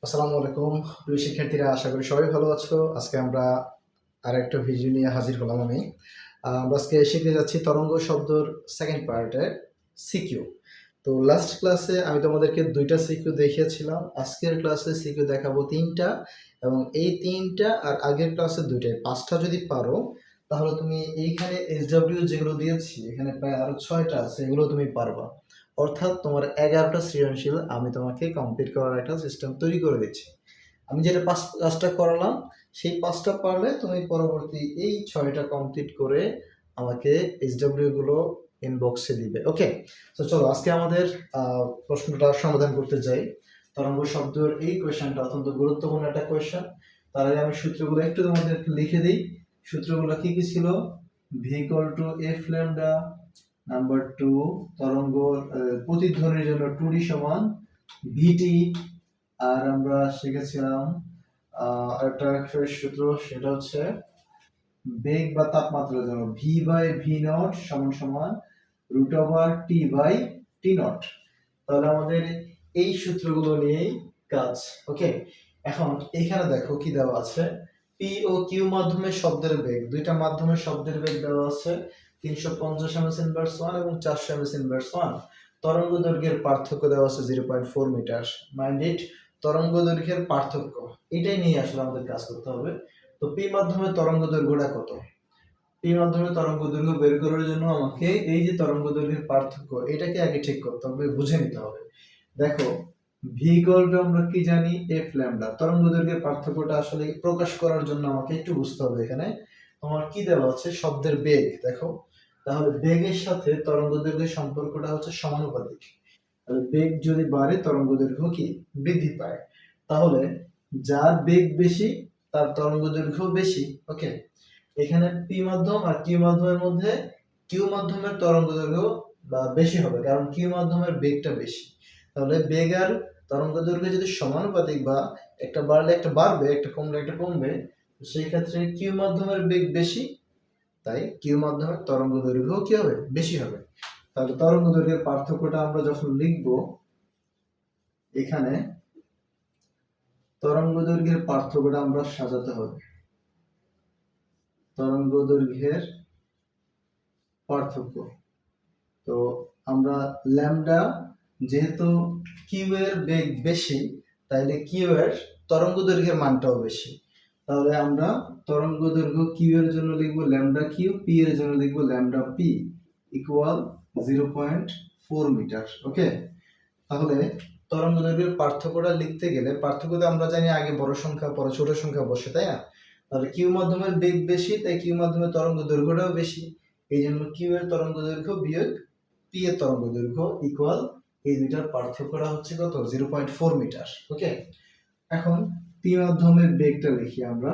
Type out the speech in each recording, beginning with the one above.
আসসালামু আলাইকুম প্রিয় শিক্ষার্থীরা, আশা করি সবাই ভালো আছো। আজকে আমরা আরেকটা ভিডিও নিয়ে হাজির হলাম আমি। আমরা আজকে শিখে যাচ্ছি তরঙ্গ শব্দর সেকেন্ড পার্টের সিকিউ। তো লাস্ট ক্লাসে আমি তোমাদেরকে ২টা সিকিউ দেখিয়েছিলাম। আজকের ক্লাসে সিকিউ দেখাবো ৩টা, এবং এই ৩টা আর আগের ক্লাসে ২টায় ৫টা যদি পারো তাহলে তুমি এইখানে SW যেগুলো দিয়েছি এখানে প্রায় আরো ৬টা আছে, এগুলো তুমি পারবা। অর্থাৎ তোমার ১১টা সৃজনশীল আমি তোমাকে কমপ্লিট করার একটা সিস্টেম তৈরি করে দিচ্ছি। আমি যেটা কাজটা করালাম সেই ৫টা পারলে তুমি পরবর্তী এই ৬টা কমপ্লিট করে আমাকে SW গুলো ইনবক্সে দিবে। ওকে, তো চলো আজকে আমাদের প্রশ্নটা সমাধান করতে যাই। তরঙ্গ শব্দের এই কোয়েশ্চেনটা অত্যন্ত গুরুত্বপূর্ণ একটা কোয়েশ্চেন। তার আগে আমি সূত্রগুলো একটু তোমাদেরকে লিখে দিই। সূত্রগুলো কি কি ছিল? V equal to F lambda, number 2 তরঙ্গ প্রতিধ্বনির জন্য 2d সমান ভিটি। আর আমরা শিখেছিলাম একটা সূত্র, সেটা হচ্ছে বেগ বা তাপমাত্রার জন্য ভি বাই ভি নট সমান সমান root over T by T naught. তাহলে আমাদের এই সূত্রগুলো নিয়েই কাজ। ওকে, এখন এখানে দেখো কি দেওয়া আছে। পি ও কিউ মাধ্যমে শব্দের বেগ, দুইটা মাধ্যমে শব্দের বেগ দেওয়া আছে 350 ms ইনভার্স 1 এবং 400 ms ইনভার্স 1। তরঙ্গ দৈর্ঘ্যের পার্থক্য দেওয়া আছে 0.4 মিটার। মাইন্ড ইট, তরঙ্গ দৈর্ঘ্যের পার্থক্য, এটাই নিয়ে আসলে আমাদের কাজ করতে হবে। তো পি মাধ্যমে তরঙ্গ দৈর্ঘ্যটা কত? পি মাধ্যমে তরঙ্গ দৈর্ঘ্য বের করার জন্য আমাকে এই যে তরঙ্গ দৈর্ঘ্যের পার্থক্য, এটাকে আগে ঠিক করতে হবে, বুঝে নিতে হবে। দেখো, ভি ইকুয়াল টু আমরা কি জানি? F lambda. তরঙ্গ দৈর্ঘ্যের পার্থক্যটা আসলে প্রকাশ করার জন্য আমাকে একটু বুঝতে হবে। এখানে তোমার কি দেওয়া আছে? শব্দের বেগ। দেখো, তাহলে বেগের সাথে তরঙ্গ দৈর্ঘ্যের সম্পর্কটা হচ্ছে সমানুপাতিক। তাহলে বেগ যদি বাড়ে তরঙ্গ দৈর্ঘ্য কি বৃদ্ধি পায়। তাহলে যার বেগ বেশি তার তরঙ্গ দৈর্ঘ্য বেশি। ওকে, এখানে পি মাধ্যম আর কিউ মাধ্যমের মধ্যে কিউ মাধ্যমের তরঙ্গ দৈর্ঘ্য বা বেশি হবে, কারণ কিউ মাধ্যমের বেগটা বেশি। তাহলে বেগ আর তরঙ্গ দৈর্ঘ্য যদি সমানুপাতিক, বা একটা বাড়লে একটা বাড়বে, একটা কমলে একটা কমবে, সেই ক্ষেত্রে কিউ মাধ্যমের বেগ বেশি, তাই কিউ মাধ্যমের তরঙ্গ দৈর্ঘ্য কি হবে? বেশি হবে। তাহলে তরঙ্গ দৈর্ঘ্যের পার্থক্যটা আমরা যখন লিখব, এখানে তরঙ্গ দৈর্ঘ্যের পার্থক্যটা আমরা সাজাতে হবে। তরঙ্গ দৈর্ঘ্যের পার্থক্য, তো আমরা ল্যামডা, যেহেতু কিউ এর বেগ বেশি তাইলে কিউ এর তরঙ্গ দৈর্ঘ্যের মানটাও বেশি। তাহলে আমরা তরঙ্গ দৈর্ঘ্য কিউ এর জন্য লিখব ল্যামডা কিউ, পি এর জন্য লিখব ল্যামডা পি ইকুয়াল 0.4 মিটার। ওকে, তাহলে তরঙ্গ দৈর্ঘ্যের পার্থক্যটা লিখতে গেলে পার্থক্যটা আমরা জানি আগে বড় সংখ্যা পরে ছোট সংখ্যা বসে, তাই না? তাহলে কিউ মাধ্যমের বেগ বেশি, তাই কিউ মাধ্যমের তরঙ্গ দৈর্ঘ্যটাও বেশি। এই জন্য কিউ এর তরঙ্গ দৈর্ঘ্য বিয়োগ পি এর তরঙ্গ দৈর্ঘ্য ইকুয়াল এই দুইটার পার্থক্যটা হচ্ছে কত? 0.4 মিটার। ওকে, এখন পি মাধ্যমের বেগটা লিখি আমরা।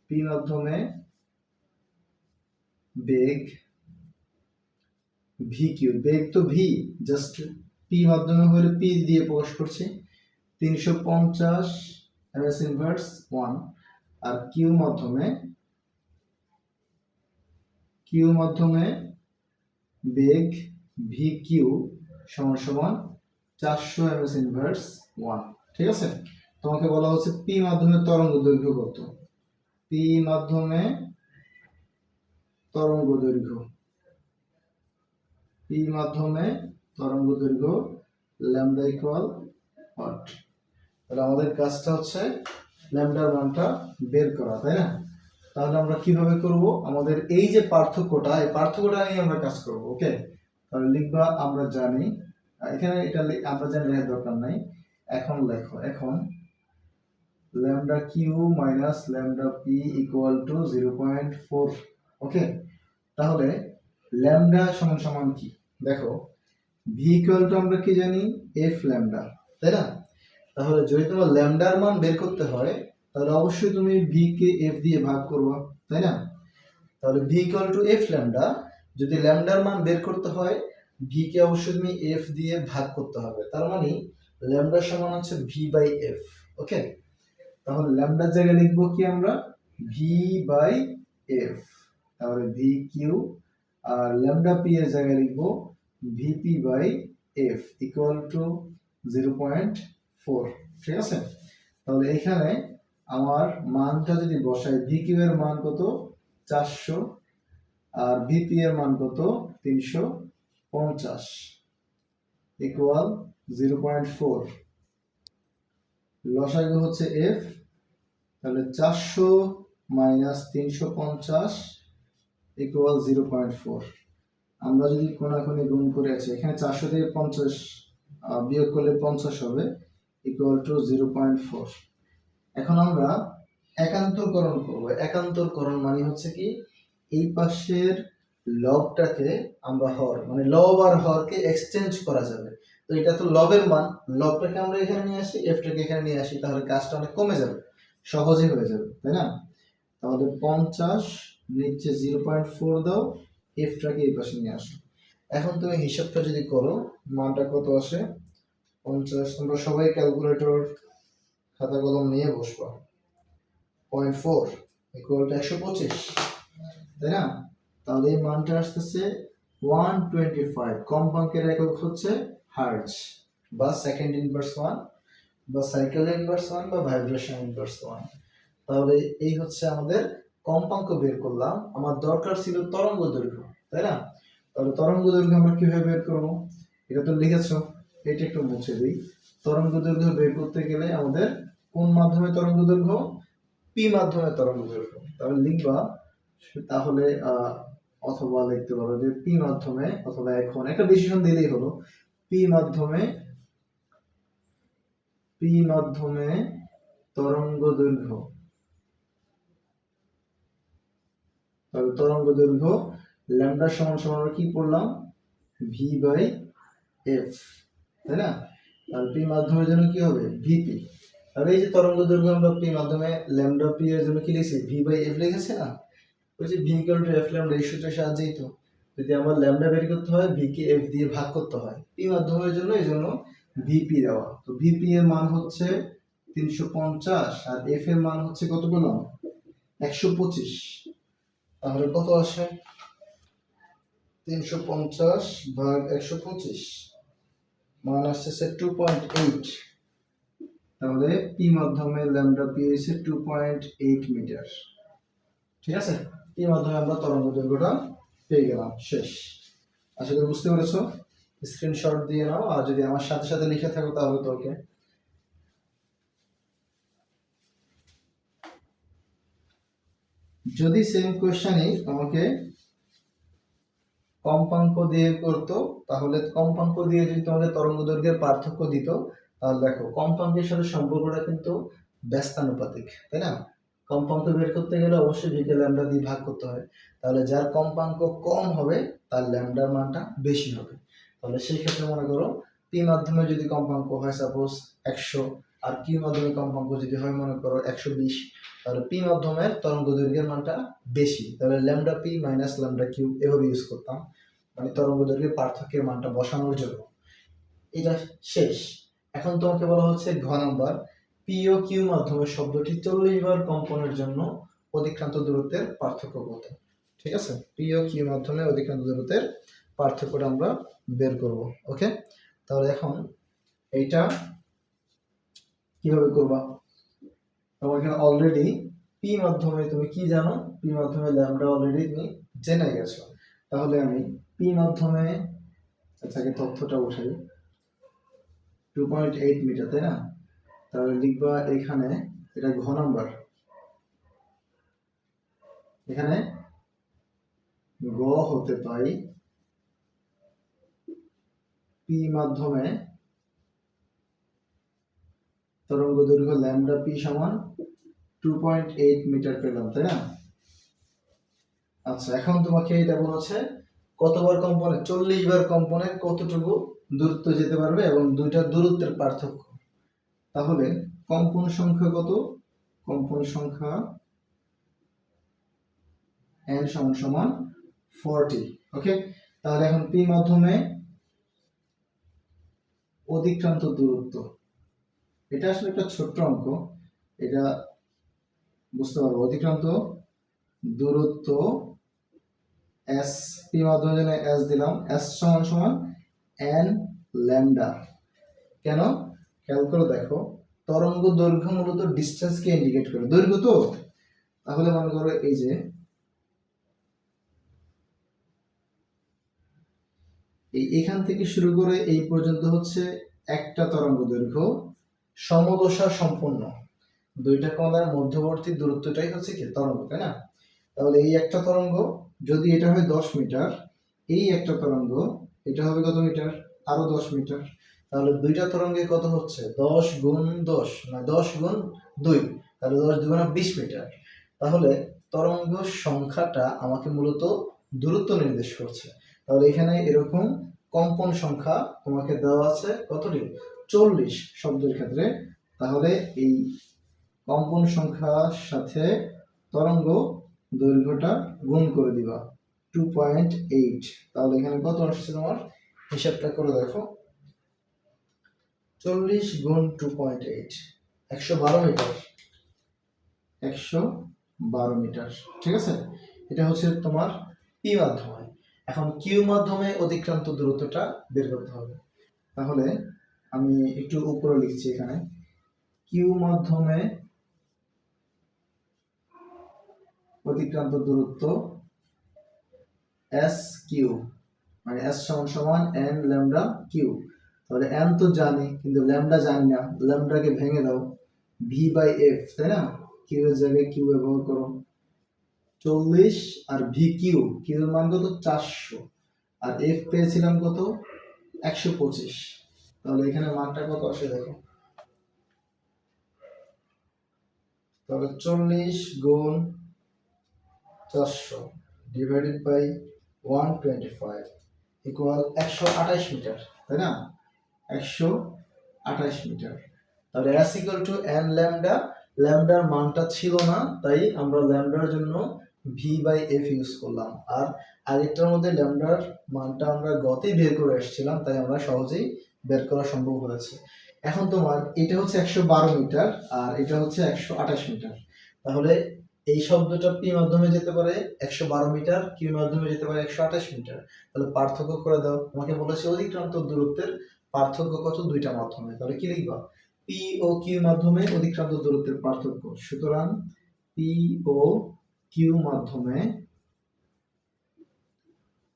পি মাধ্যমে বেগ ভি কিউ, বেগ তো ভি, জাস্ট পি মাধ্যমে হলে পি দিয়ে প্রকাশ করছি। 350 ms ইনভার্স 1। আর কিউ মাধ্যমে বেগ ভি কিউ সমান সমান 400 ms ইনভার্স 1। ঠিক আছে, তোমাকে বলা হচ্ছে পি মাধ্যমে তরঙ্গ দৈর্ঘ্য কত? পি মাধ্যমে তরঙ্গ দৈর্ঘ্য, পি মাধ্যমে তরঙ্গ দৈর্ঘ্য ল্যামডা ইকুয়াল হোয়াট? তাহলে আমাদের কাজটা হচ্ছে ল্যামডার মানটা বের করা, তাই না? তাহলে আমরা কিভাবে করব? আমাদের এই যে পার্থক্যটা, এই পার্থক্যটা নিয়ে আমরা কাজ করব। ওকে, তাহলে লিখবা আমরা জানি, এখানে এটা আমরা জানি লেখার দরকার নাই। এখন লেখো, এখন lambda Q minus lambda P equal to 0.4। Okay, তাহলে ল্যামডা সমান সমান কি? দেখো, ভি ইকুয়াল টু আমরা কি জানি? এফ ল্যামডা, তাই না? তাহলে যদি তোমার ল্যামডার মান বের করতে হয় তাহলে অবশ্যই তুমি ভি কে এফ দিয়ে ভাগ করবা, তাই না? তাহলে V equal to F lambda, যদি ল্যামডার মান বের করতে হয় ভি কে অবশ্যই তুমি এফ দিয়ে ভাগ করতে হবে। তার মানে ল্যামডা সমান হচ্ছে ভি বাই এফ। ওকে, তাহলে ল্যামডার জায়গায় লিখবো কি আমরা? V by F. তাহলে ভি কিউ, আর ল্যামডা পি এর জায়গায় লিখবো VP by F equal to 0.4। ঠিক আছে, তাহলে এখানে আমার মানটা যদি বসাই, ভি কিউ এর মান কত 400 আর ভিপি এর মান কত 350 ইকুয়াল 0.4। লসাগু হচ্ছে এফ, তাহলে 400 মাইনাস 350 ইকুয়াল 0.4। আমরা যদি কোনাকুনি গুণ করে আছি, এখানে 400 থেকে 50 বিয়োগ করলে 50 হবে, ইকুয়াল টু 0.4। এখন আমরা একান্তরকরণ করব। একান্তরকরণ মানে হচ্ছে কি, এই পাশের লবটাকে আমরা হর, মানে লব আর হরকে এক্সচেঞ্জ করা যাবে। তো এটা তো লবের মান, লবটাকে আমরা এখানে নিয়ে আসি, এফটাকে এখানে নিয়ে আসি, তাহলে কাজটা অনেক কমে যাবে, সহজে হয়ে যাবে, তাই না? তাহলে 50 নিচে 0.4 দাও, এফটাকে এই পাশে নিয়ে আসো। এখন তুমি হিসাবটা যদি করো, মানটা কত আসে 50, তোমরা সবাই ক্যালকুলেটর খাতা কলম নিয়ে বসবা। 0.4 ইকুয়াল টু 125, তাই না? তাহলে এই মানটা আসতেছে 125। কম্পাঙ্কের একক হচ্ছে হার্টজ বা সেকেন্ড ইনভার্স 1 বা সাইকেল ইনভার্স 1 বা ভাইব্রেশন ইনভার্স 1। তাহলে এই হচ্ছে আমাদের কম্পাঙ্ক বের করলাম। আমার দরকার ছিল তরঙ্গ দৈর্ঘ্য, তাই না? তাহলে তরঙ্গ দৈর্ঘ্য আমরা কিভাবে বের করবো? এটা তো লিখেছো, এটা একটু মুছে দিই। তরঙ্গ দৈর্ঘ্য বের করতে গেলে আমাদের কোন মাধ্যমে তরঙ্গ দৈর্ঘ্য? পি মাধ্যমে তরঙ্গ দৈর্ঘ্য। তাহলে লিখবা, তাহলে অথবা লিখতে পারো যে পি মাধ্যমে, অথবা এখন একটা ডিসিশন দিলেই হলো, পি মাধ্যমে তরঙ্গ দৈর্ঘ্য। তাহলে তরঙ্গ দৈর্ঘ্য ল্যামডা সমান সমান আমরা কি পড়লাম? ভি বাই এফ, তাই না? আর পি মাধ্যমের জন্য কি হবে? ভিপি। তাহলে এই যে তরঙ্গ দৈর্ঘ্য আমরা পি মাধ্যমে ল্যামডা পি এর জন্য কি লিখছি? ভি বাই এফ লিখেছে না? ওই যে V equal to F lambda, এই সূত্রের সাহায্যেই তো। যদি আমার ল্যামডা বের করতে হয়, ভি কে এফ দিয়ে ভাগ করতে হয়। পি মাধ্যমের জন্য এই জন্য ভিপি দেওয়া। তো ভিপি এর মান হচ্ছে 350 আর এফ এর মান হচ্ছে কত পেলাম? 125। তাহলে কত আসে? 350 ভাগ 125, মান আসছে 2.8। তাহলে পি মাধ্যমে ল্যামডা পি হচ্ছে 2.8 মিটার। ঠিক আছে, এই মাধ্যমে আমরা তরঙ্গ দৈর্ঘ্যটা পেয়ে গেলাম। শেষ। আশা করি বুঝতে পেরেছো। স্ক্রিনশট দিয়ে নাও, আর যদি আমার সাথে সাথে লিখে থাকো তাহলে তো ওকে। যদি সেম কোশ্চেনই আমাকে কম্পাঙ্ক দিয়ে করতো, তাহলে কম্পাঙ্ক দিয়ে যদি তোমাদের তরঙ্গ দৈর্ঘ্যের পার্থক্য দিত, তাহলে দেখো কম্পাঙ্কের সাথে সম্পর্কটা কিন্তু ব্যস্তানুপাতিক, তাই না? কম্পাঙ্ক বের করতে গেলে অবশ্যই ভিকে ল্যামডা দিয়ে ভাগ করতে হয়। তাহলে যার কম্পাঙ্ক কম হবে তার ল্যামডার মানটা বেশি হবে। তাহলে সেই ক্ষেত্রে মনে করো পি মাধ্যমে যদি কম্পাঙ্ক হয় সাপোজ 100, আর কিউ মাধ্যমে কম্পাঙ্ক যদি হয় মনে করো 120, তাহলে পি মাধ্যমের তরঙ্গ দৈর্ঘ্যের মানটা বেশি। তাহলে lambda P minus lambda Q এভাবে ইউজ করতাম, মানে তরঙ্গ দৈর্ঘ্যের পার্থক্যের মানটা বসানোর জন্য। এটা শেষ। এখন তোমাকে বলা হচ্ছে ঘ নাম্বার, পি ও কিউ মাধ্যমের শব্দটি 40 বার কম্পনের জন্য অধিক্রান্ত দূরত্বের পার্থক্য কত? ঠিক আছে, পি ও কিউ মাধ্যমে অধিক্রান্ত দূরত্বের পার্থক্যটা আমরা বের করব। ওকে, তাহলে এখন এইটা কিভাবে করবা? তোমার এখানে অলরেডি পি মাধ্যমে তুমি কি জানো? পি মাধ্যমে ল্যামডা অলরেডি তুমি জেনে গেছো। তাহলে আমি পি মাধ্যমে, আচ্ছা আগে তথ্যটা উঠাই, 2.8 মিটার, তাই না? তাহলে লিখবা এখানে, এটা ঘ নাম্বার, এখানে গ হতে পাই পি মাধ্যমে তরঙ্গ দৈর্ঘ্য ল্যামডা পি সমান 2.8 মিটার পেলাম, তাই না? আচ্ছা, এখন তোমাকে এটা বলেছে কতবার কম্পনে, 40 বার কম্পনে কতটুকু দূরত্ব যেতে পারবে এবং দুইটার দূরত্বের পার্থক্য। তাহলে কম্পন সংখ্যা কত? কম্পন সংখ্যা n সমান সমান 40। ওকে, তাহলে এখন পি মাধ্যমে অধিক্রান্ত দূরত্ব, এটা আসলে একটা ছোট্ট অঙ্ক, এটা বুঝতে পারবো। অধিক্রান্ত দূরত্ব s, পি মাধ্যমের জন্য s দিলাম, s সমান সমান n ল্যামডা। কেন? খেয়াল করে দেখো, তরঙ্গ দৈর্ঘ্য মূলত ডিস্টেন্সকে ইন্ডিকেট করে, দৈর্ঘ্য তো। তাহলে মনে করো এই যে এখান থেকে শুরু করে এই পর্যন্ত হচ্ছে একটা তরঙ্গ দৈর্ঘ্য সমদশা সম্পন্ন, দুইটা কণার মধ্যবর্তী দূরত্বটাই হচ্ছে কি তরঙ্গ, তাই না? তাহলে এই একটা তরঙ্গ যদি এটা হয় 10 মিটার, এই একটা তরঙ্গ এটা হবে কত মিটার? আরো 10 মিটার। তাহলে দুইটা তরঙ্গে কত হচ্ছে? 10 গুণ 10 না 10 গুণ 2, তাহলে 10 দুগুণা 20 মিটার। তাহলে তরঙ্গ সংখ্যাটা আমাকে মূলত দূরত্ব নির্দেশ করছে। তাহলে এখানে এরকম কম্পন সংখ্যা তোমাকে দেওয়া আছে কতটি? 40 শব্দের ক্ষেত্রে। তাহলে এই কম্পন সংখ্যার সাথে তরঙ্গ দৈর্ঘ্যটা গুণ করে দিবা 2.8। তাহলে এখানে কত আসছে তোমার? হিসাবটা করে দেখো। 40 গুণ 2.8, 112 মিটার। 112 মিটার, ঠিক আছে? এটা হচ্ছে তোমার পি মাধ্যমে। এখন কিউ মাধ্যমে অতিক্রান্ত দূরত্বটা বের করতে হবে। তাহলে আমি একটু উপরে লিখছি এখানে, কিউ মাধ্যমে অতিক্রান্ত দূরত্ব এস কিউ, মানে এস সমান সমান এন ল্যামডা কিউ। তাহলে এন তো জানি কিন্তু ল্যামডা জানি না, ল্যামডাকে ভেঙে দাও, ভি বাই এফ, তাই না? কিউ এর জায়গায় কিউ ব্যবহার করো। 40 আর ভি কিউ, কিউ এর মান কত? 400, আর এফ পেয়েছিলাম কত? 125। তাহলে এখানে মানটা কত আসে দেখো। তাহলে 40 গুণ 400 ডিভাইডেড বাই 125 ইকুয়াল 128 মিটার, তাই না? 128 মিটার। তাহলে s equal to n lambda, ল্যামডার মানটা ছিল না তাই আমরা ল্যামডার জন্য v বাই f ইউজ করলাম, আর আগেরটার মধ্যে ল্যামডার মানটা আমরা গতেই বের করে এসেছিলাম তাই আমরা সহজেই বের করা সম্ভব হয়েছে। এখন তোমার এটা হচ্ছে 112 মিটার আর এটা হচ্ছে 128 মিটার। তাহলে এই শব্দটা পি মাধ্যমে যেতে পারে 112 মিটার, কিউ মাধ্যমে যেতে পারে 128 মিটার। তাহলে পার্থক্য করে দাও। তোমাকে বলেছে অতিক্রান্ত দূরত্বের পার্থক্য কত দুইটা মাধ্যমে, তাহলে কি লিখবা? পি ও কিউ মাধ্যমে অতিক্রান্ত দূরত্বের পার্থক্য। সুতরাং পি ও কিউ মাধ্যমে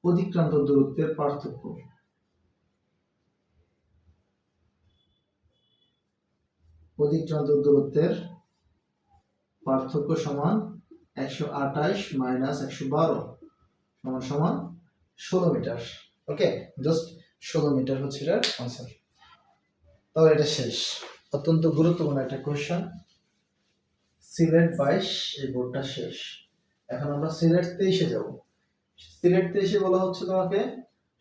অতিক্রান্ত দূরত্বের পার্থক্য। অতিক্রান্ত দূরত্বের পার্থক্য সমান 128 মাইনাস 112 সমান সমান 16 মিটার। ওকে, জাস্ট 16 মিটার হচ্ছে এটার আনসার। তাহলে এটা শেষ। অত্যন্ত গুরুত্বপূর্ণ একটা কোশ্চেন। সিলেট 22 এই বোর্ডটা শেষ। এখন আমরা সিলেট 23-এ যাব। সিলেট 23-এ বলা হচ্ছে তোমাকে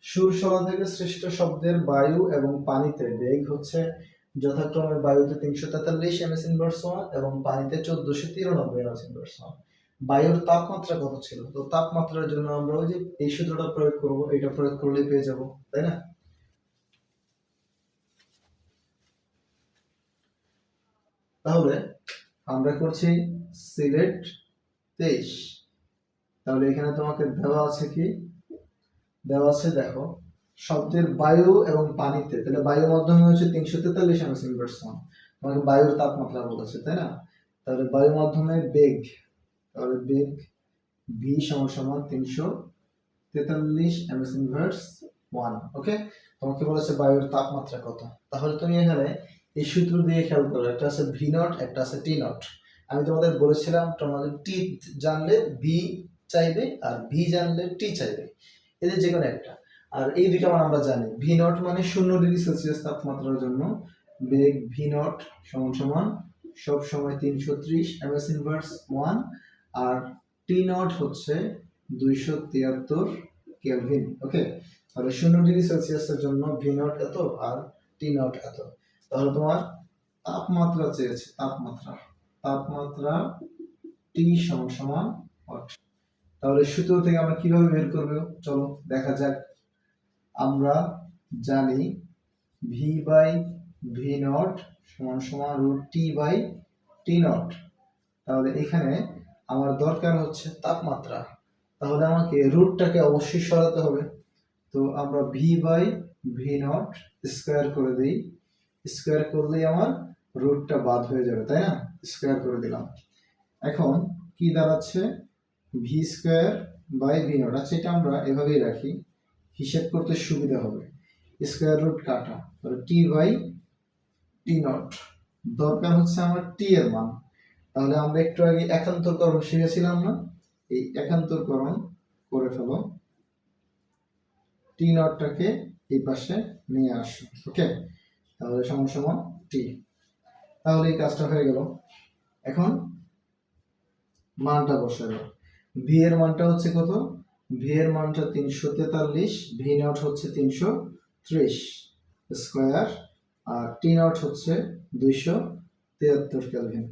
সুরসরা থেকে সৃষ্ট শব্দের বায়ু এবং পানিতে বেগ হচ্ছে যথাক্রমে বায়ুতে 343 ms ইনভার্স 1 এবং পানিতে 1493 ms ইনভার্স 1। বায়ুর তাপমাত্রা কত ছিল? তো তাপমাত্রার জন্য আমরা ওই যে এই সূত্রটা প্রয়োগ করব, এটা প্রয়োগ করলেই পেয়ে যাব, তাই না? তাহলে আমরা করছি সিলেট 23। তাহলে এখানে তোমাকে দেওয়া আছে কি? দেওয়া আছে দেখো শব্দের বায়ু এবং পানিতে, তাহলে বায়ু মাধ্যমে হচ্ছে 343 ms ইনভার্স 1, তোমাকে বায়ুর তাপমাত্রা বলেছে, তাই না? তাহলে বায়ু মাধ্যমে বেগ, তাহলে বেগ v সমান সমান 343 ms ইনভার্স 1। ওকে, তোমাকে বলেছে বায়ুর তাপমাত্রা কত। তাহলে তুমি এখানে এই সূত্র দিয়ে খেয়াল করো, একটা আছে ভি নট, একটা আছে টি নট। আমি তোমাদের বলেছিলাম তোমাদের টি জানলে ভি চাইবে আর ভি জানলে টি চাইবে, এদের যে কোনো একটা। আর এই দুইটা মান আমরা জানি। ভি নট মানে 0°C তাপমাত্রার জন্য বেগ ভি নট সমান সমান সব সময় 330 ms ইনভার্স 1, আর টি নট হচ্ছে 273 কেলভিন। ওকে, তাহলে 0°C এর জন্য ভি নট এত আর টি নট এত। তাহলে তোমার তাপমাত্রা চেয়েছে, তাপমাত্রা, তাপমাত্রা টি সমান সমান 8। তাহলে সূত্র থেকে আমরা কিভাবে বের করব চলো দেখা যাক। আমরা জানি ভি বাই ভি নট সমান সমান root T by T naught. তাহলে এখানে আমার দরকার হচ্ছে তাপমাত্রা, তাহলে আমাকে রুটটাকে অবশ্যই সরাতে হবে। তো আমরা V by V naught square করে দিই, স্কোয়ার করলেই আমার রুটটা বাদ হয়ে যাবে, তাই না? স্কোয়ার করে দিলাম। এখন কি দাঁড়াচ্ছে? V square by V naught. আচ্ছা, এটা আমরা এভাবেই রাখি, হিসেব করতে সুবিধা হবে। স্কোয়ার রুট কাটা, তাহলে টি বাই টি নট। দরকার হচ্ছে আমার টি এর মান। তাহলে আমরা একটু আগে একান্তরকরণ শিখেছিলাম না? এই একান্তরকরণ করে ফেলো, টি নটটাকে এই পাশে নিয়ে আসো। ওকে, তাহলে সমান সমান টি। তাহলে এই কাজটা হয়ে গেল। এখন মানটা বসাবো। ভি এর মানটা হচ্ছে কত? ভি এর মানটা 343, ভি নট হচ্ছে 330 স্কোয়ার, আর টি নট হচ্ছে 273 কেলভিন।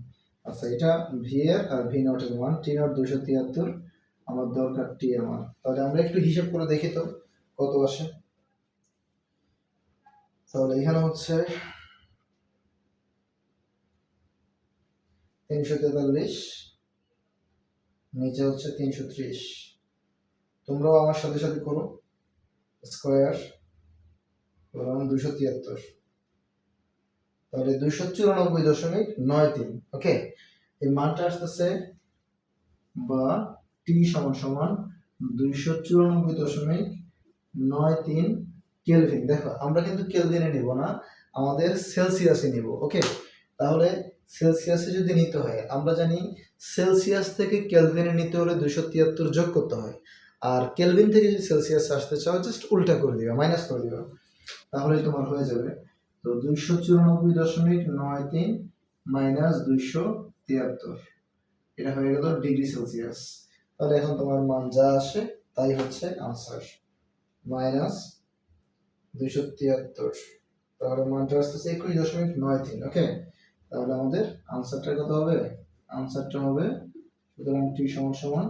আচ্ছা, এটা ভি এর আর ভি নট এর মান। টি নট 273, আমার দরকার টি এর মান। তাহলে আমরা একটু হিসাব করে দেখি তো কত আসে। তাহলে এখানে হচ্ছে 343, নিচে হচ্ছে 330। তোমরাও আমার সাথে সাথে করো, স্কোয়ার 273, তাহলে 294.93। ওকে, এই মানটা আসতেছে, বা টি সমান সমান 294.93 কেলভিন। দেখো, আমরা কিন্তু কেলভিনে নিব না, আমাদের সেলসিয়াসে নিব। ওকে, তাহলে সেলসিয়াসে যদি নিতে হয়, আমরা জানি সেলসিয়াস থেকে কেলভিনে নিতে হলে 273 যোগ করতে হয়, আর কেলভিন থেকে যদি সেলসিয়াসে আসতে চাও জাস্ট উল্টা করে দিবা, মাইনাস করে দিবা, তাহলেই তোমার হয়ে যাবে। তো 294.93 মাইনাস 273, এটা হয়ে গেল ডিগ্রি সেলসিয়াস। তাহলে এখন তোমার মান যা আসে তাই হচ্ছে আনসার, মাইনাস 273। তাহলে মানটা আসতেছে 21.93। ওকে, তাহলে আমাদের আনসারটা কত হবে? আনসারটা হবে, সুতরাং টি সমান সমান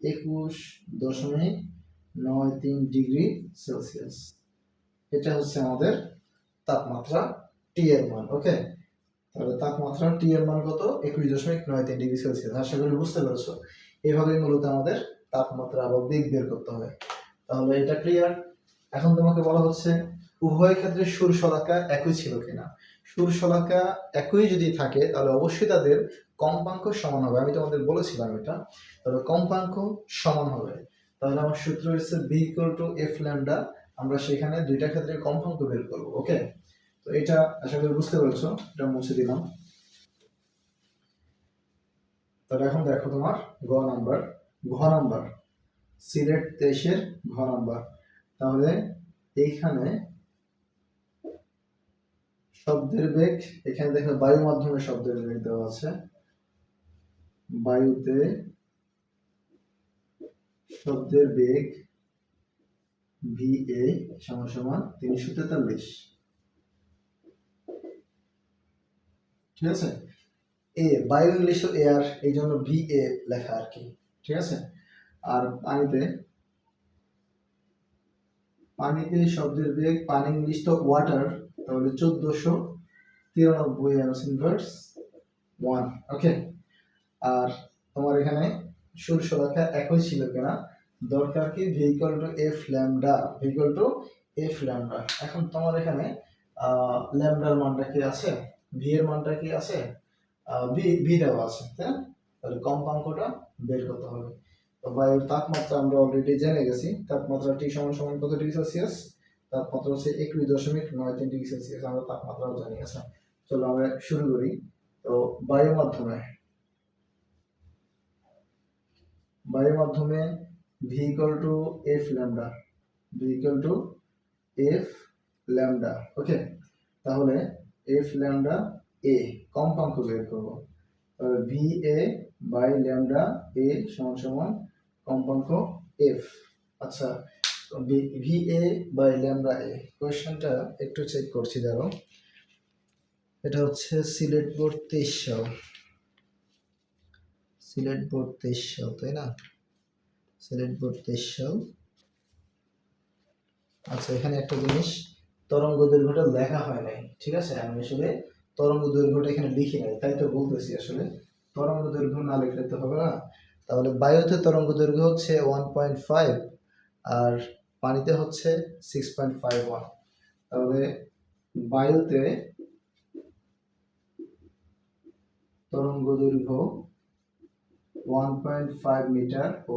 21.93 ডিগ্রি সেলসিয়াস। এটা হচ্ছে আমাদের তাপমাত্রা টি এর মান। ওকে, তাহলে তাপমাত্রা টি এর মান কত? 21.93 ডিগ্রি সেলসিয়াস। আশা করি বুঝতে পেরেছো। এইভাবেই মূলত আমাদের তাপমাত্রা বা বেগ বের করতে হয়। তাহলে এটা ক্লিয়ার। এখন তোমাকে বলা হচ্ছে উভয় ক্ষেত্রে সুর শলাকা একই ছিল কিনা। সুর শলাকা একই যদি থাকে তাহলে অবশ্যই তাদের কম্পাঙ্ক সমান হবে। আমি তোমাদের বলেছিলাম এটা। তবে কম্পাঙ্ক সমান হবে। তাহলে আমার সূত্র হচ্ছে B equal to F lambda. আমরা সেখানে দুইটা ক্ষেত্রে কম্পাঙ্ক বের করব। ওকে, তো এটা আশা করি বুঝতে পেরেছো। এটা মুছে দিলাম। তাহলে এখন দেখো তোমার ঘ নাম্বার সিলেট 23-এর ঘ নাম্বার। তাহলে এইখানে শব্দের বেগ, এখানে দেখো বায়ু মাধ্যমে শব্দের বেগ দেওয়া আছে। বায়ুতে শব্দের বেগ ভি এ সমান সমান 343। ঠিক আছে, এ বায়ু ইংলিশ এয়ার, এই জন্য ভি এ লেখা আর কি। ঠিক আছে, আর পানিতে শব্দের বেগ, পানি ইংলিশ তো ওয়াটার, তাহলে 1493 ইনভার্স 1। ওকে, আর তোমার এখানে সুর শলাকা একই ছিল কিনা, দরকার কি vehicle to F lambda, vehicle to F lambda. এখন তোমার এখানে ল্যামডার মানটা কি আছে, ভি এর মানটা কি আছে, ভি দেওয়া আছে, তাই না? তাহলে কম্পাঙ্কটা বের করতে হবে। তো বায়ুর তাপমাত্রা আমরা অলরেডি জেনে গেছি, তাপমাত্রা টি সমান সমান কত ডিগ্রি সেলসিয়াস, তাপমাত্রা হচ্ছে 21.93 ডিগ্রি সেলসিয়াস, আমরা তাপমাত্রাও জানি। আছে, চলো আমরা শুরু করি। তো বায়ু মাধ্যমে V equal to F lambda, V equal to F lambda. Okay, তাহলে এফ ল্যামডা এ কম্পাঙ্ক বের করব। তাহলে ভি এ বাই ল্যামডা এ সমান সমান কম্পাঙ্ক এফ। আচ্ছা, ভি এ বাই ল্যামডা এ, কোয়েশ্চেনটা একটু চেক করছি, দাঁড়াও। এটা হচ্ছে সিলেট বোর্ড 23 সাল, সিলেট বোর্ড 23 সাল, তাই না? সিলেট বোর্ড 23 সাল। আচ্ছা, এখানে একটা জিনিস, তরঙ্গ দৈর্ঘ্যটা লেখা হয় নাই। ঠিক আছে, আমি আসলে তরঙ্গ দৈর্ঘ্যটা এখানে লিখি নাই, তাই তো বলতেছি। আসলে তরঙ্গ দৈর্ঘ্য না লিখলে তো হবে না। তাহলে বায়ুতে তরঙ্গ দৈর্ঘ্য হচ্ছে 1.5, আর পানিতে হচ্ছে 6.51। তাহলে বায়ুতে তরঙ্গ দৈর্ঘ্য 1.5 মিটার ও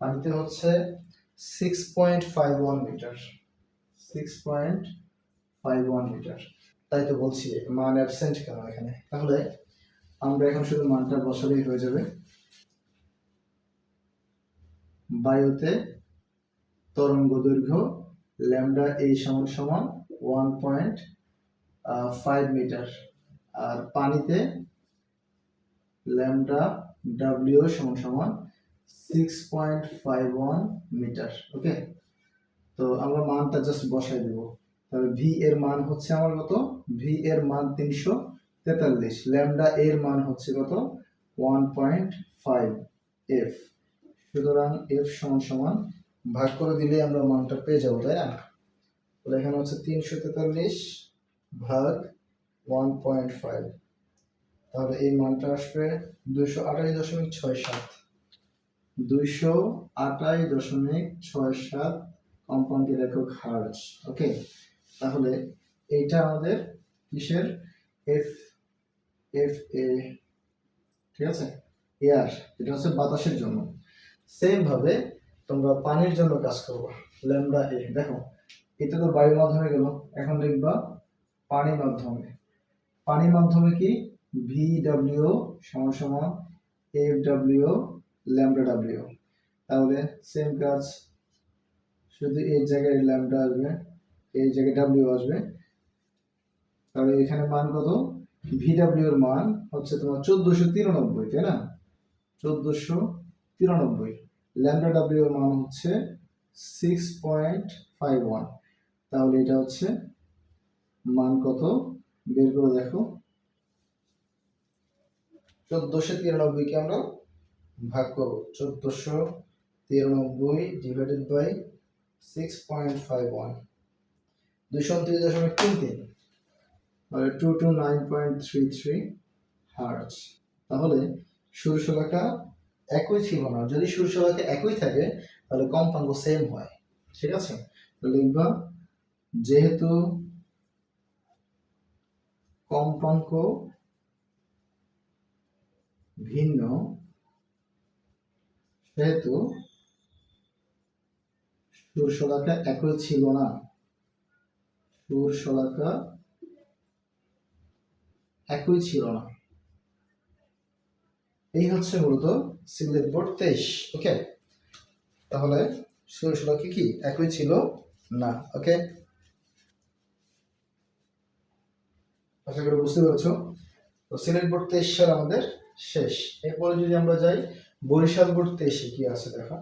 পানিতে হচ্ছে 6.51 মিটার। 6.51 মিটার। তাই তো বলছি মান অ্যাবসেন্ট কেন এখানে। তাহলে আমরা এখন শুধু মানটা বসালেই হয়ে যাবে। বায়ুতে তরঙ্গ দৈর্ঘ্য ল্যামডা এ সমান সমান 1.5 মিটার, আর পানিতে ল্যামডা ডাব্লিউ সমান সমান 6.51 মিটার। ওকে, তো আমরা মানটা জাস্ট বসাই দেব। তাহলে ভি এর মান হচ্ছে আমার কত? ভি এর মান 343, ল্যামডা এর মান হচ্ছে কত? 1.5 এফ। সুতরাং এফ সমান সমান ভাগ করে দিলে আমরা মানটা পেয়ে যাবো, তাই না? তাহলে এখানে হচ্ছে 343 ভাগ 1.5, তাহলে এই মানটা আসবে 228.67। 228.67 কম্পাঙ্কের একক হার্জ। ওকে, তাহলে এইটা আমাদের কিসের? এফ এফ এ, ঠিক আছে, এয়ার, এটা হচ্ছে বাতাসের জন্য। সেম ভাবে তোমরা পানির জন্য কাজ করবে। ল্যামডা এ, দেখো এটা তো বায়ু মাধ্যমে গেল, এখন লিখবা পানি মাধ্যমে। পানি মাধ্যমে কি? ভি ডাব্লিউ সমান সমান এফ ডাব্লিউ ল্যামডা ডাব্লিউ। তাহলে সেম কাজ, শুধু এই জায়গায় ল্যামডা আসবে, এই জায়গায় ডাব্লিউ আসবে। তাহলে এখানে মান কত? ভি ডাব্লিউ এর মান হচ্ছে তোমার 1493, তাই না? 1493। ল্যামডা ডাব্লিউ এর মান হচ্ছে 6.51। তাহলে এটা হচ্ছে মান কত? বের করে দেখো। 1493 কে আমরা ভাগ করব, 1493 ডিভাইডেড বাই 6.51, 229.33, মানে 229.33 হার্জ। তাহলে সুরশলাকা একই ছিল না। যদি সুরশলাকা একই থাকে তাহলে কম্পাঙ্ক সেম হয়, ঠিক আছে? লিখবা যেহেতু কম্পাঙ্ক ভিন্ন সেহেতু সুরশলাকা একই ছিল না। সুরশলাকা একই ছিল না। এই হচ্ছে মূলত সিলেট বোর্ড 23। ওকে, তাহলে সুরশলাকা কি একই ছিল না। ওকে, আশা করি বুঝতে পেরেছো। তো সিলেট বোর্ড 23 সাল আমাদের শেষ। এরপরে যদি আমরা যাই বরিশাল বোর্ড 23 কি আছে দেখো।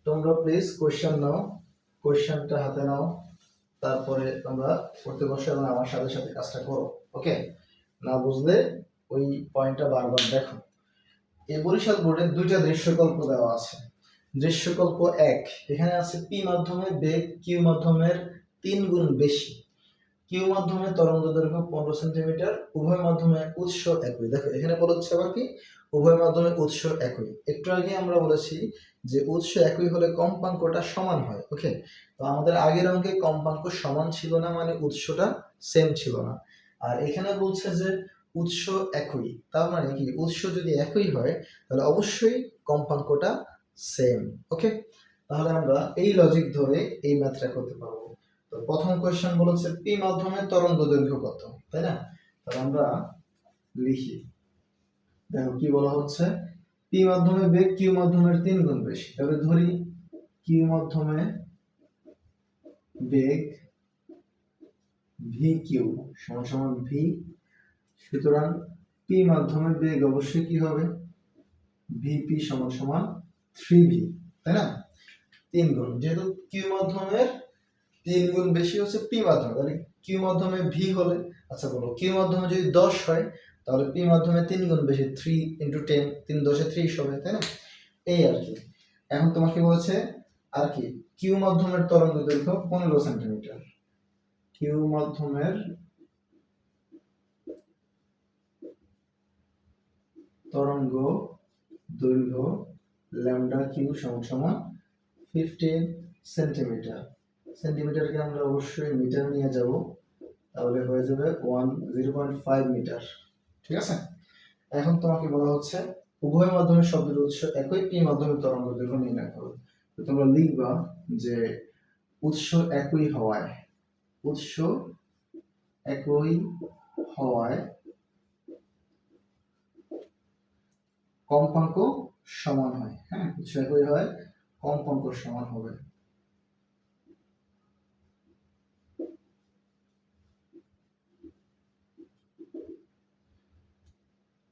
তোমরা প্লিজ কোশ্চেন নাও, কোশ্চেনটা হাতে নাও, তারপরে তোমরা পড়তে বসো এবং আমার সাথে সাথে কাজটা করো। ওকে, না বুঝলে ওই পয়েন্টটা বারবার দেখো। এই বরিশাল বোর্ডে দুইটা দৃশ্যকল্প দেওয়া আছে। দৃশ্যকল্প 1, এখানে আছে পি মাধ্যমে বেগ কিউ মাধ্যমের 3 গুণ বেশি। কিউ মাধ্যমে তরঙ্গ দৈর্ঘ্য 15 সেন্টিমিটার, উভয় মাধ্যমে উৎস একই। দেখো এখানে বলা হচ্ছে আবার কি, উভয় মাধ্যমে উৎস একই। একটু আগে আমরা বলেছি যে উৎস একই হলে কম্পাঙ্কটা সমান হয়। ওকে, তো আমাদের আগের অঙ্কে কম্পাঙ্ক সমান ছিল না, মানে উৎসটা সেম ছিল না। আর এখানে বলছে যে উৎস একই, তার মানে কি উৎস যদি একই হয় তাহলে অবশ্যই কম্পাঙ্কটা সেম। ওকে, তাহলে আমরা এই লজিক ধরে এই ম্যাথটা করতে পারবো। তো প্রথম কোশ্চেন বলেছে পি মাধ্যমে তরঙ্গ দৈর্ঘ্য কত, তাই না? তাহলে আমরা লিখি, দেখো কি বলা হচ্ছে, পি মাধ্যমে বেগ কিউ মাধ্যমের 3 গুণ বেশি। তাহলে ধরি কিউ মাধ্যমে বেগ ভি কিউ সমান সমান ভি, সুতরাং পি মাধ্যমে বেগ অবশ্যই কি হবে? ভিপি সমান সমান 3ভি, তাই না? 3 গুণ, যেহেতু কিউ মাধ্যমের 3 গুণ বেশি হচ্ছে পি মাধ্যমে, তাহলে কিউ মাধ্যমে ভি হলে, আচ্ছা বলো কিউ মাধ্যমে যদি 10 হয় তাহলে পি মাধ্যমে 3 গুণ বেশি, 3 × 10, 3 10 30 হবে, তাই না? এই আর কি। এখন তোমাকে বলেছে আর কি, কিউ মাধ্যমের তরঙ্গ দৈর্ঘ্য 15 সেন্টিমিটার। কিউ মাধ্যমের তরঙ্গ দৈর্ঘ্য ল্যামডা কিউ সমান সমান 15 সেন্টিমিটার। সেন্টিমিটারকে আমরা অবশ্যই মিটার নিয়ে যাব, তাহলে হয়ে যাবে 0.5 মিটার। ঠিক আছে, এখন তোমাকে বলা হচ্ছে উভয় মাধ্যমের শব্দের উৎস একই, পি মাধ্যমের তরঙ্গ দৈর্ঘ্য নির্ণয় করো। তো তোমরা লিখবা যে উৎস একই হওয়ায়, উৎস একই হওয়ায় কম্পাঙ্ক সমান হয়। হ্যাঁ, উৎস একই হয়, কম্পাঙ্ক সমান হবে।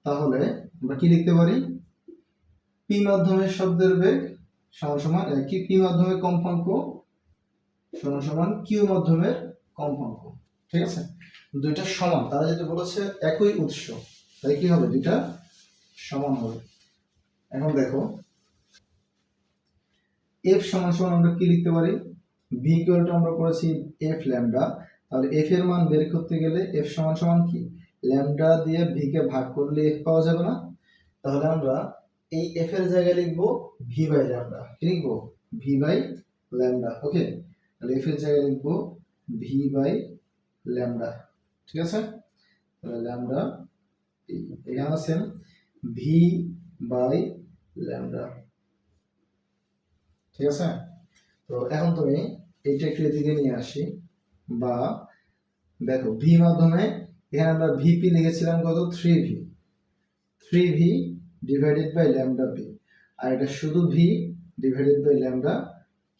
তাহলে আমরা কি লিখতে পারি? পি মাধ্যমের শব্দের বেগ সমান সমান কি পি মাধ্যমের কম্পাঙ্ক সমান সমান কিউ মাধ্যমের কম্পাঙ্ক। ঠিক আছে, দুইটা সমান, তারা যেটা বলেছে একই উৎস, তাই কি হবে? দুইটা সমান হবে। এখন দেখো এফ সমান সমান আমরা কি লিখতে পারি? ভি ইকুয়াল টু আমরা করেছি এফ ল্যামডা, তাহলে এফ এর মান বের করতে গেলে এফ সমান সমান কি ল্যামডা দিয়ে ভি কে ভাগ করলে এফ পাওয়া যাবে না? তাহলে আমরা এই এফ এর জায়গায় লিখবো ভি বাই ল্যামডা। কি লিখবো? V by lambda. ওকে, তাহলে এফ এর জায়গায় লিখবো ভি বাই ল্যামডা। ঠিক আছে, তাহলে ল্যামডা এখানে আছে ভি বাই ল্যামডা। ঠিক আছে, তো এখন তুমি এইটা একটু এদিকে নিয়ে আসি, বা দেখো ভি মাধ্যমে এখানে আমরা ভিপি লিখেছিলাম কত? 3v, 3v divided by lambda P, আর এটা শুধু V divided by lambda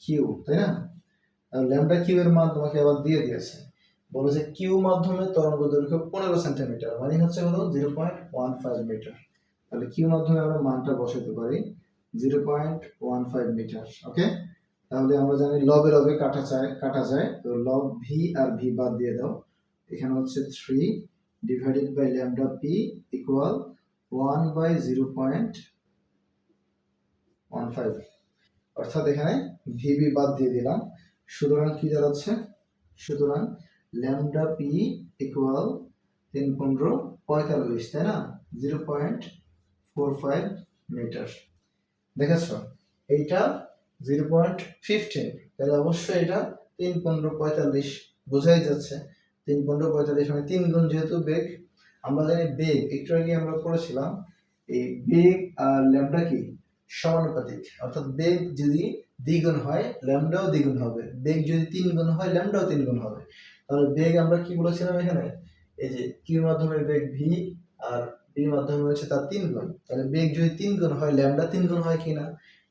Q, তাই না? আর ল্যামডা কিউ এর মান তোমাকে আবার দিয়ে দিয়েছে, বলে যে কিউ মাধ্যমে তরঙ্গ দৈর্ঘ্য 15 সেন্টিমিটার, মানে হচ্ছে কত? 0.15 মিটার। তাহলে কিউ মাধ্যমে আমরা মানটা বসাতে পারি 0.15 মিটার। ওকে, তাহলে আমরা জানি লবে লবে কাটা যায়, তো লব ভি আর ভি বাদ দিয়ে দাও, এখানে হচ্ছে 3 divided by lambda P equal 1 by 0.15, অর্থাৎ এখানে ভিবি বাদ দিয়ে দিলাম। সুতরাং কি দাঁড়াচ্ছে? সুতরাং ল্যামডা পি ইকুয়াল 3 15 45, তাই না? 0.45 মিটার। দেখেছ, এইটা 0.15, তাহলে অবশ্যই এটা 3 15 45 বোঝাই যাচ্ছে। 3 15 45 মানে 3 গুণ, যেহেতু বেগ আমরা জানি, বেগ একটু আগে আমরা পড়েছিলাম এই বেগ আর ল্যামডা কি সমানুপাতিক, অর্থাৎ বেগ যদি দ্বিগুণ হয় ল্যামডাও দ্বিগুণ হবে, বেগ যদি 3 গুণ হয় ল্যামডাও 3 গুণ হবে। তাহলে বেগ আমরা কি বলেছিলাম এখানে? এই যে কিউ মাধ্যমে বেগ ভি আর বি মাধ্যমে হচ্ছে তার 3 গুণ, তাহলে বেগ যদি 3 গুণ হয় ল্যামডা 3 গুণ হয় কিনা?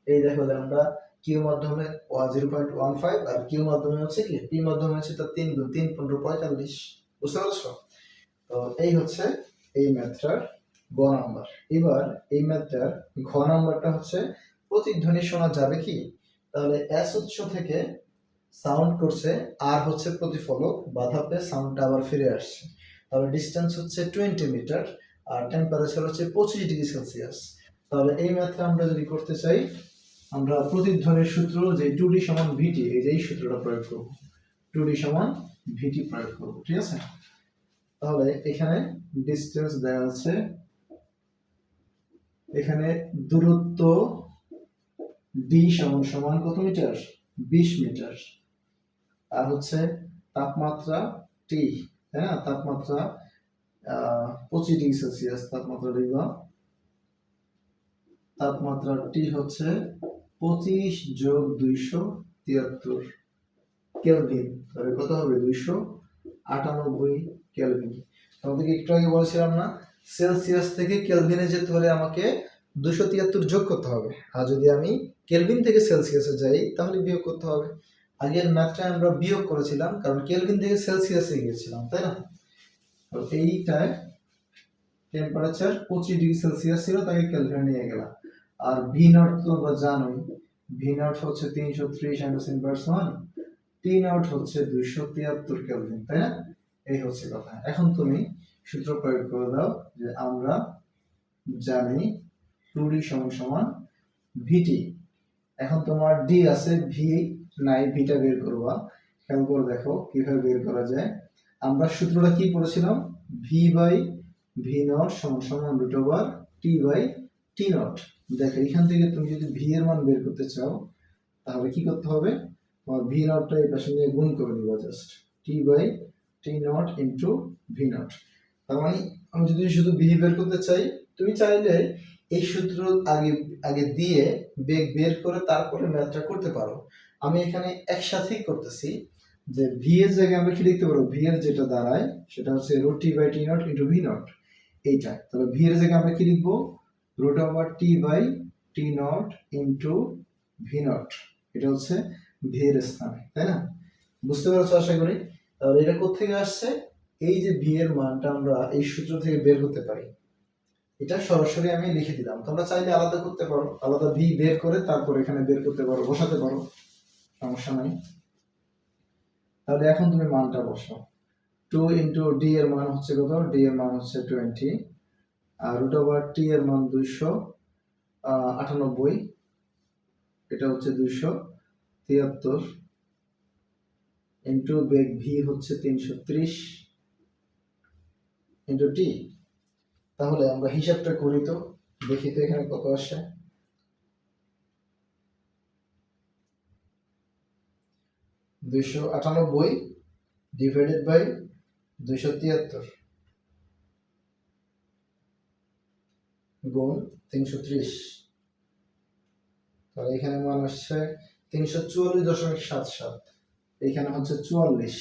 এই দেখো ল্যামডা কিউ মাধ্যমে 0.15 আর কিউ মাধ্যমে হচ্ছে কি পি মাধ্যমে হচ্ছে তার 3 গুণ, 3 15 45। বুঝতে পারছো? তো এই হচ্ছে এই ম্যাথটার গ নাম্বার। এবার এই ম্যাথটার ঘ নাম্বারটা হচ্ছে প্রতিধ্বনি শোনা যাবে কি? তাহলে এস উৎস থেকে সাউন্ড করছে, আর হচ্ছে প্রতিফলক, বাধা পেয়ে সাউন্ডটা আবার ফিরে আসছে, তাহলে ডিসটেন্স হচ্ছে 20 মিটার আর টেম্পারেচার হচ্ছে 25 ডিগ্রি সেলসিয়াস। তাহলে এই ম্যাথটা আমরা যদি করতে চাই, আমরা প্রতিধ্বনির সূত্র যে 2d সমান ভিটি, এই সূত্রটা প্রয়োগ করব, 2d সমান ভিটি প্রয়োগ করব। ঠিক আছে, তাহলে এখানে ডিসটেন্স দেওয়া আছে, এখানে দূরত্ব ডি সমান সমান কত মিটার? 20 মিটার। আর হচ্ছে তাপমাত্রা টি, তাই না? তাপমাত্রা 25 ডিগ্রি সেলসিয়াস তাপমাত্রা লিখবা, তাপমাত্রা টি হচ্ছে 25 যোগ 273 কেলভিন, তাহলে কত হবে? 298 কেলভিন। তোমাদেরকে একটু আগে বলেছিলাম না, সেলসিয়াস থেকে কেলভিনে যেতে হলে আমাকে 273 যোগ করতে হবে, আর যদি আমি কেলভিন থেকে সেলসিয়াসে যাই তাহলে বিয়োগ করতে হবে। আগের ম্যাথটা আমরা বিয়োগ করেছিলাম কারণ কেলভিন থেকে সেলসিয়াসে গিয়েছিলাম, তাই না? তো এইটায় টেম্পারেচার 25 ডিগ্রি সেলসিয়াস ছিল, তাকে কেলভিনে নিয়ে গেলাম। আর ভি নট তো আমরা জানোই, ভি নট হচ্ছে 330 অ্যান্ডারসন পার ওয়ান, টি নট হচ্ছে 273 কেলভিন, তাই না? এই হচ্ছে কথা। এখন তুমি সূত্র প্রয়োগ করে দাও যে আমরা জানি 2d সমান সমান ভিটি। এখন তোমার ডি আছে, ভি নাই, ভিটা বের করবা। খেয়াল করে দেখো কিভাবে বের করা যায়। আমরা সূত্রটা কি পড়েছিলাম? ভি বাই ভি নট সমান সমান root over T by T naught. দেখো এখান থেকে তুমি যদি ভি এর মান বের করতে চাও তাহলে কি করতে হবে? তোমার ভি নটটা এই পাশে নিয়ে গুণ করে দিবা, just T by T naught into V naught. তার মানে আমি যদি শুধু বি বের করতে চাই, তুমি চাইলে এই সূত্র আগে আগে দিয়ে বেগ বের করে তারপরে ম্যাথটা করতে পারো। আমি এখানে একসাথেই করতেছি, যে ভি এর জায়গায় আমরা কি লিখতে পারবো, ভি এর যেটা দাঁড়ায় সেটা হচ্ছে root T by T naught into V naught, এইটা। তাহলে ভি এর জায়গায় আমরা কি লিখবো, root over T by T naught into V naught, এটা হচ্ছে ভি এর স্থানে, তাই না? বুঝতে পারছো আশা করি। তাহলে এটা কোত্থেকে আসছে, এই যে ভি এর মানটা আমরা এই সূত্র থেকে বের করতে পারি, এটা সরাসরি আমি লিখে দিলাম। তোমরা চাইলে আলাদা করতে পারো, আলাদা ভি বের করে তারপর এখানে বের করতে পারো, বসাতে পারো, সমস্যা নাই। তাহলে এখন তুমি মানটা বসাও। 2 ইন্টু ডি এর মান হচ্ছে কত, ডি এর মান হচ্ছে 20, আর রুট ওভার টি এর মান 298, এটা হচ্ছে 273, ইন্টু বেগ ভি হচ্ছে 330 ইন্টু টি। তাহলে আমরা হিসাবটা করি, তো দেখি তো এখানে কত আসে। 298 ডিভাইডেড বাই 273 গুণ 330, তাহলে এখানে মান আসছে 344.77, এখানে হচ্ছে 40,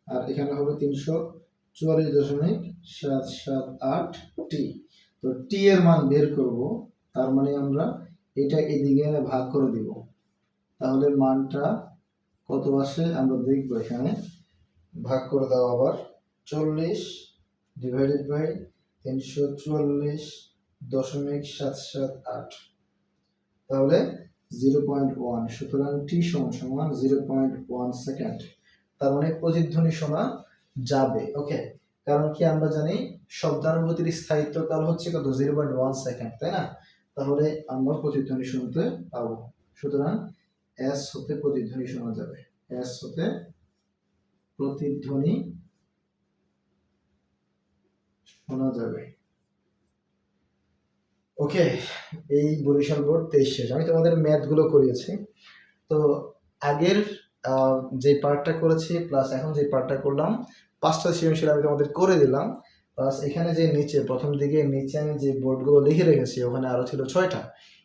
আর এখানে হবে 344.778 টি। তো টি এর মান বের করব, তার মানে আমরা এটা এদিকে এনে ভাগ করে দিব, তাহলে মানটা কত আসে আমরা দেখব। এখানে ভাগ করে দাও আবার, 40 ডিভাইডেড বাই 344.778, তাহলে 0.1, সুতরাং টি সমান 0.1 সেকেন্ড। তার মানে প্রতিধ্বনি শোনা যাবে। ওকে, কারণ কি আমরা জানি শব্দানুভূতির স্থায়িত্বকাল হচ্ছে কত, 0.1 সেকেন্ড, তাই না? তাহলে আমরা প্রতিধ্বনি শুনতে পাবো। সুতরাং এস হতে প্রতিধ্বনি শোনা যাবে, এস হতে প্রতিধ্বনি শোনা যাবে। ওকে, এই বরিশাল বোর্ড 23 শেষ। আমি তোমাদের ম্যাথ গুলো করিয়েছি, তো আগের যে পার্টটা করেছি প্লাস এখন যে পার্টটা করলাম, 5টা সৃজনশীল আমি তোমাদের করে দিলাম, প্লাস এখানে যে নিচে প্রথম দিকে নিচে আমি যে বোর্ডগুলো লিখে রেখেছি ওখানে আরো ছিল 6টা,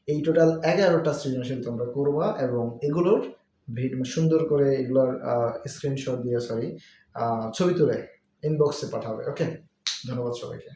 এই টোটাল 11টা সৃজনশীল তোমরা করবা, এবং এগুলোর সুন্দর করে এগুলোর স্ক্রিনশট দিয়ে ছবি তুলে ইনবক্সে পাঠাবে। ওকে, ধন্যবাদ সবাইকে।